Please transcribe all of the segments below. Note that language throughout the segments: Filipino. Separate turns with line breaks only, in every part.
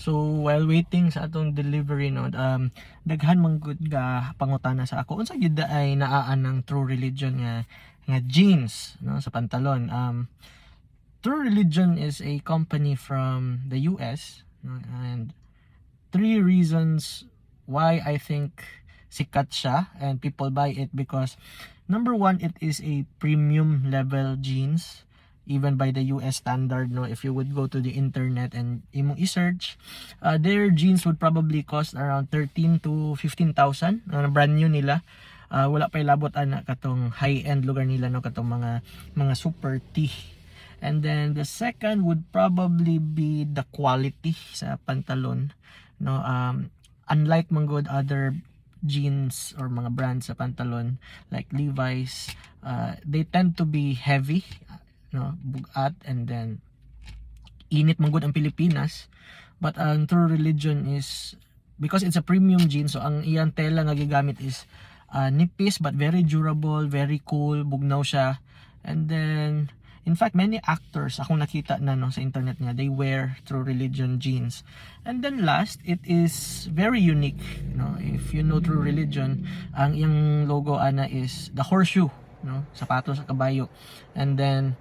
So while waiting sa atong delivery no, daghan man gud ga pangutana sa ako unsa gyud ay naaan ng True Religion nga jeans no sa pantalon. True Religion is a company from the US no, and three reasons why I think sikat siya and people buy it because number one, it is a premium level jeans even by the US standard no. If you would go to the internet and imo i-search, their jeans would probably cost around 13 to 15,000 brand new nila. Wala pa ilabot ana katong high end lugar nila no, katong mga super tee. And then the second would probably be the quality sa pantalon no. Unlike mga good other jeans or mga brands sa pantalon like Levi's, they tend to be heavy no, bugat, and then init man gud ang Pilipinas. But ang True Religion is because it's a premium jeans, so ang iyang tela nga gigamit is nipis but very durable, very cool, bugnaw siya. And then in fact many actors akong nakita na no sa internet nga they wear True Religion jeans. And then last, it is very unique no. If you know True Religion, ang iyang logo ana is the horseshoe no, sapatos sa kabayo. And then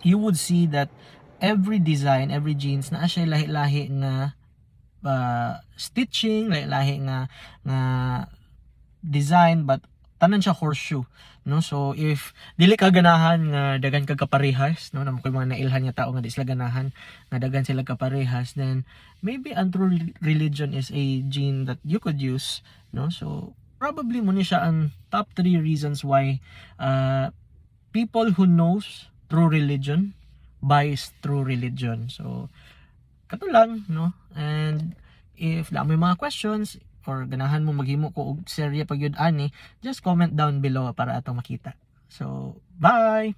you would see that every design, every jeans na siya lahi-lahi nga stitching, lahi-lahi nga design, but tanan siya horseshoe no. So if dili ka ganahan nga dagan kag kaparehas no, namo koy mga nailhan nga tao nga di sila ganahan nga dagan sila kaparehas, then maybe ang True Religion is a jean that you could use no. So probably mo ni siya ang top 3 reasons why people who knows True Religion buys True Religion. So kato lang no. And if may mga questions or ganahan mo maghimo ko og serye pagyud ani, just comment down below para atong makita. So bye.